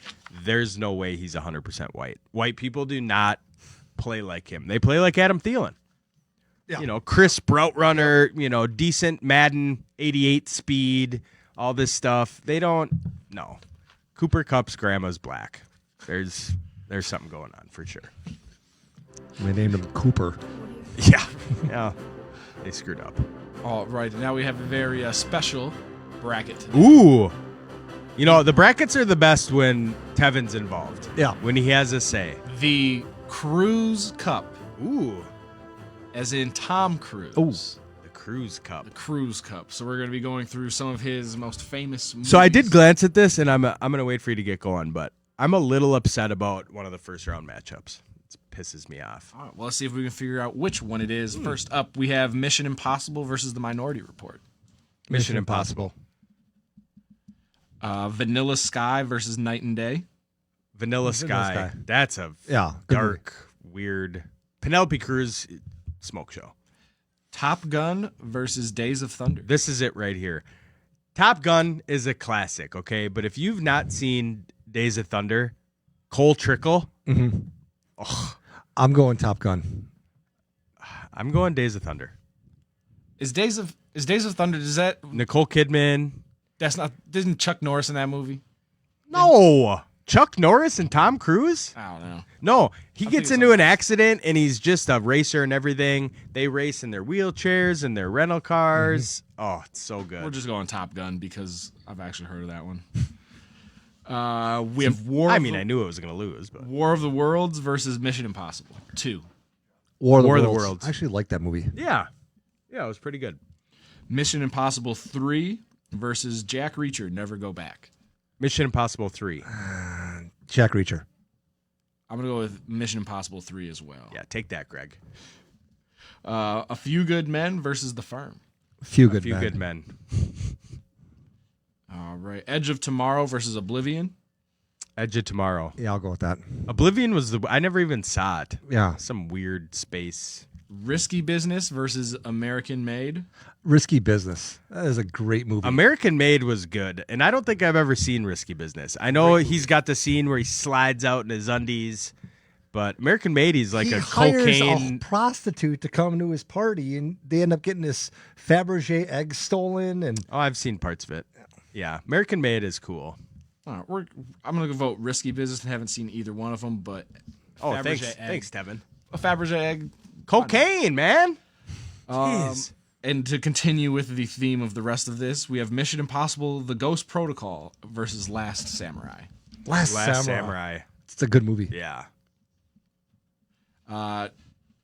there's no way he's 100% white. White people do not play like him. They play like Adam Thielen. Yeah. Crisp route runner, decent Madden 88 speed, all this stuff. They don't. No. Cooper Kupp's grandma's black. There's something going on for sure. They named him Cooper. Yeah. Yeah. They screwed up. All right, now we have a very special bracket. Ooh. The brackets are the best when Tevin's involved. Yeah. When he has a say. The Cruise Cup, Ooh. as in Tom Cruise. The Cruise Cup. The Cruise Cup. So we're going to be going through some of his most famous movies. So I did glance at this, and I'm going to wait for you to get going, but I'm a little upset about one of the first round matchups. It pisses me off. All right, well, let's see if we can figure out which one it is. First up, we have Mission Impossible versus The Minority Report. Mission Impossible. Vanilla Sky versus Night and Day. Vanilla Sky. That's a Yeah. dark, weird. Penelope Cruz smoke show. Top Gun versus Days of Thunder. This is it right here. Top Gun is a classic, okay? But if you've not seen Days of Thunder, Cole Trickle, I'm going Top Gun. I'm going Days of Thunder. Is Days of Thunder, Nicole Kidman. Isn't Chuck Norris in that movie? No. Chuck Norris and Tom Cruise? I don't know. No, he think gets it's into something an accident and he's just a racer and everything. They race in their wheelchairs and their rental cars. Oh, it's so good. We're just going Top Gun because I've actually heard of that one. We have War. I knew it was going to lose, but War of the Worlds versus Mission Impossible 2. War of the Worlds. Worlds. I actually like that movie. yeah, it was pretty good. Mission Impossible 3 versus Jack Reacher, Never Go Back. Mission Impossible 3. Jack Reacher. I'm going to go with Mission Impossible 3 as well. Yeah, take that, Greg. A Few Good Men versus The Firm. Few Few good men. All right. Edge of Tomorrow versus Oblivion. Edge of Tomorrow. Yeah, I'll go with that. Oblivion was I never even saw it. Yeah. Some weird space. Risky Business versus American Made. Risky Business. That is a great movie. American Made was good, and I don't think I've ever seen Risky Business. I know he's got the scene where he slides out in his undies, but American Made, he's like he a hires cocaine. a prostitute to come to his party, and they end up getting this Fabergé egg stolen. And Oh, I've seen parts of it. Yeah, American Made is cool. All right, I'm going to vote Risky Business and haven't seen either one of them, but Oh, Fabergé thanks, egg. thanks, Tevin. A Fabergé egg. Cocaine, man. Jeez. And to continue with the theme of the rest of this, we have Mission Impossible: The Ghost Protocol versus Last Samurai. Last Samurai. It's a good movie. Yeah.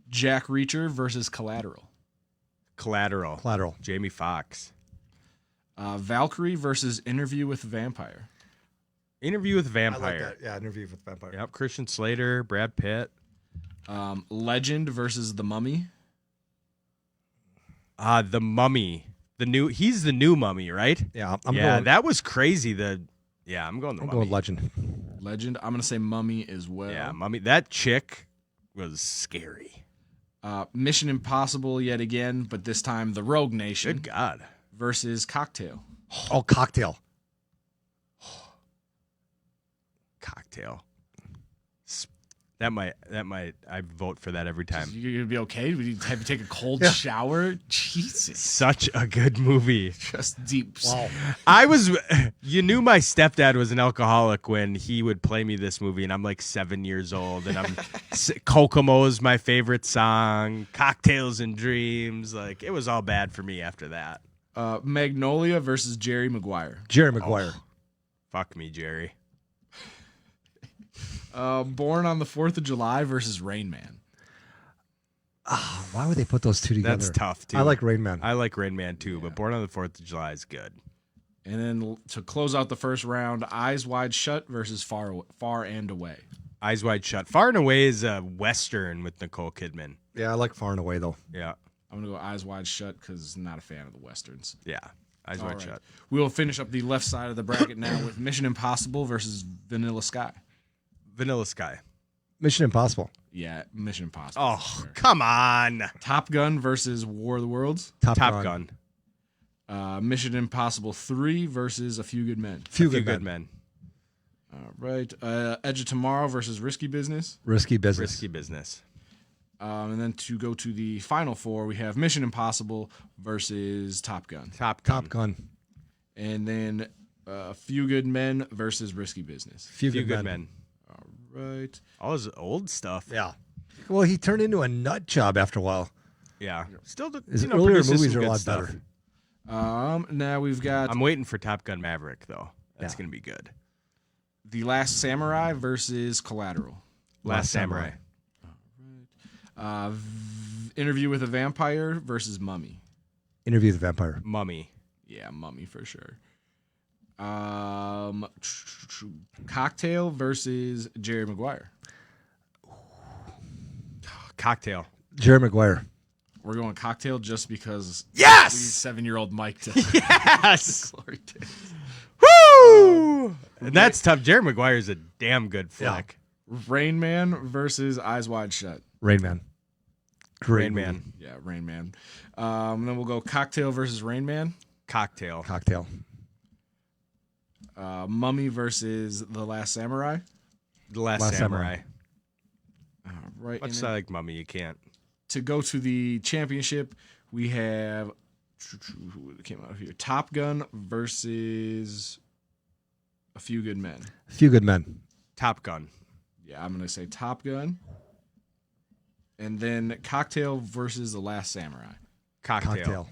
Jack Reacher versus Collateral. Collateral. Jamie Foxx. Valkyrie versus Interview with the Vampire. Interview with I like Vampire. that. Yeah, Interview with Vampire. Yep. Christian Slater, Brad Pitt. Legend versus The Mummy. The Mummy. He's the new Mummy, right? Yeah, that was crazy. I'm going the I'm Mummy. going with Legend. Legend. I'm going to say Mummy as well. Yeah, Mummy. That chick was scary. Mission Impossible yet again, but this time the Rogue Nation Good God. versus Cocktail. Oh, Cocktail. Cocktail. That might. I vote for that every time. You're going to be okay? Would you have to take a cold shower? Jesus. Such a good movie. Just deep. Wow. You knew my stepdad was an alcoholic when he would play me this movie, and I'm like 7 years old, and Kokomo is my favorite song, Cocktails and Dreams. Like, it was all bad for me after that. Magnolia versus Jerry Maguire. Jerry Maguire. Fuck me, Jerry. Born on the 4th of July versus Rain Man. Why would they put those two together? That's tough, too. I like Rain Man. I like Rain Man, too, but Born on the 4th of July is good. And then to close out the first round, Eyes Wide Shut versus Far and Away. Eyes Wide Shut. Far and Away is a Western with Nicole Kidman. Yeah, I like Far and Away, though. Yeah. I'm going to go Eyes Wide Shut because I'm not a fan of the Westerns. Yeah. Eyes All Wide right. Shut. We will finish up the left side of the bracket now with Mission Impossible versus Vanilla Sky. Vanilla Sky. Mission Impossible. Yeah, Mission Impossible. Oh, for sure. come on. Top Gun versus War of the Worlds. Top Gun. Mission Impossible 3 versus A Few Good Men. Few A Few Good Good Men. Men. All right. Edge of Tomorrow versus Risky Business. Risky Business. Risky Business. And then to go to the final four, we have Mission Impossible versus Top Gun. Top Gun. Top Gun. And then A Few Good Men versus Risky Business. Few Few Good Good Men. Men. Right. All his old stuff. Yeah. Well, he turned into a nut job after a while. Yeah. Still, His earlier produces movies some are a good lot stuff. better. Now we've got I'm waiting for Top Gun Maverick, though. That's Yeah. going to be good. The Last Samurai versus Collateral. Last Samurai. Interview with a Vampire versus Mummy. Interview the Vampire. Mummy. Yeah, Mummy for sure. Cocktail versus Jerry Maguire. Cocktail. Jerry Maguire. We're going Cocktail just because Yes! we need 7-year-old Mike to Yes! glory days. Woo! And that's tough. Jerry Maguire's a damn good flick. Rain Man versus Eyes Wide Shut. Rain Man. Great Rain movie. Man. Yeah, Rain Man. Then we'll go Cocktail versus Rain Man. Cocktail. Cocktail. Mummy versus The Last Samurai. The Last Last Samurai. Right. Much and as then I like Mummy, you can't. to go to the championship, we have who came out of here. Top Gun versus A Few Good Men. Few Good Men. Top Gun. Yeah, I'm gonna say Top Gun. And then Cocktail versus The Last Samurai. Cocktail. Cocktail.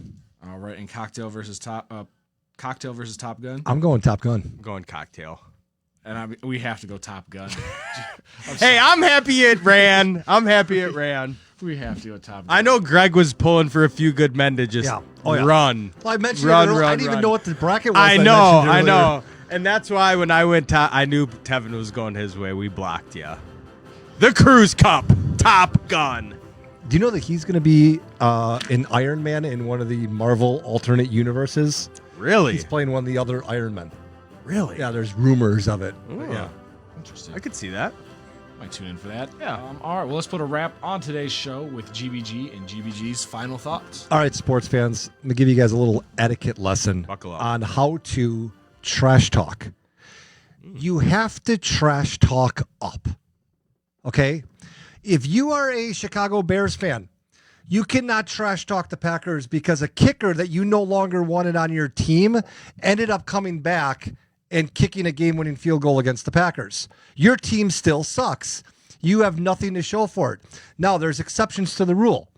All right, and Cocktail versus Top Gun. I'm going Top Gun. I'm going Cocktail. And we have to go Top Gun. Hey, I'm happy it ran. I'm happy it ran. We have to go Top Gun. I know Greg was pulling for A Few Good Men to just Yeah. Oh, yeah. run. Well, I mentioned Run, it earlier. I run, didn't even run. know what the bracket was. I but know, mentioned it I earlier. know. And that's why when I went top, I knew Tevin was going his way. We blocked you. The Cruise Cup. Top Gun. Do you know that he's going to be an Iron Man in one of the Marvel alternate universes? Really? He's playing one of the other Iron Men. Really? Yeah, there's rumors of it. Ooh. Yeah. Interesting. I could see that. Might tune in for that. Yeah. All right. Well, let's put a wrap on today's show with GBG and GBG's final thoughts. All right, sports fans, let me give you guys a little etiquette lesson Buckle up. on how to trash talk. You have to trash talk up. Okay? If you are a Chicago Bears fan, you cannot trash talk the Packers because a kicker that you no longer wanted on your team ended up coming back and kicking a game-winning field goal against the Packers. Your team still sucks. You have nothing to show for it. Now, there's exceptions to the rule.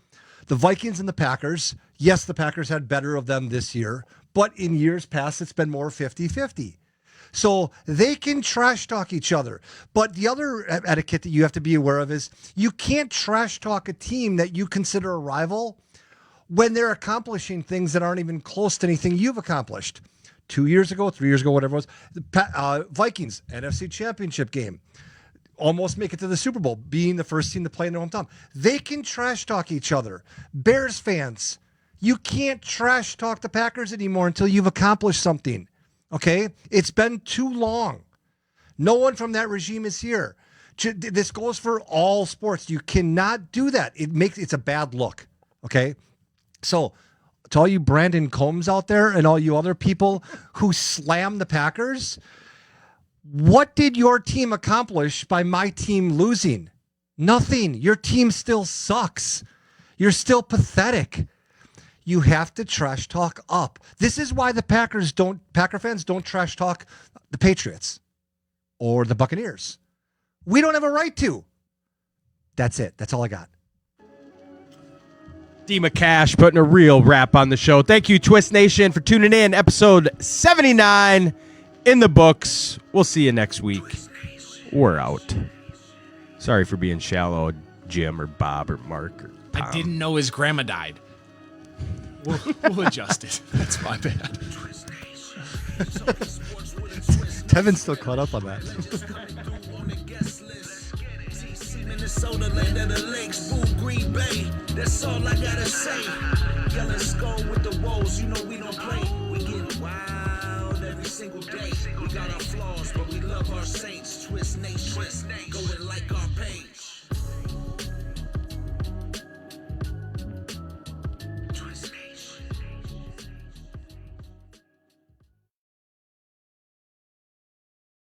The Vikings and the Packers, yes, the Packers had better of them this year, but in years past, it's been more 50-50. So they can trash talk each other. But the other etiquette that you have to be aware of is you can't trash talk a team that you consider a rival when they're accomplishing things that aren't even close to anything you've accomplished. 2 years ago, 3 years ago, whatever it was, the Vikings, NFC Championship game, almost make it to the Super Bowl, being the first team to play in their hometown. They can trash talk each other. Bears fans, you can't trash talk the Packers anymore until you've accomplished something. Okay? It's been too long. No one from that regime is here. This goes for all sports. You cannot do that. It's a bad look. Okay? So, to all you Brandon Combs out there and all you other people who slam the Packers, what did your team accomplish by my team losing? Nothing. Your team still sucks. You're still pathetic. You have to trash talk up. This is why the Packer fans don't trash talk the Patriots or the Buccaneers. We don't have a right to. That's it. That's all I got. D. McCash putting a real wrap on the show. Thank you, Twist Nation, for tuning in. Episode 79 in the books. We'll see you next week. We're out. Sorry for being shallow, Jim or Bob or Mark or I didn't know his grandma died. We'll adjust it. That's my bad. Tevin's still caught up on that. Minnesota, land of the lakes, Boo, Green Bay. That's all I gotta say. Yelling skull with the woes, you know we don't play. We get wild every single day. We got our flaws, but we love our saints. Twist Nation, going like our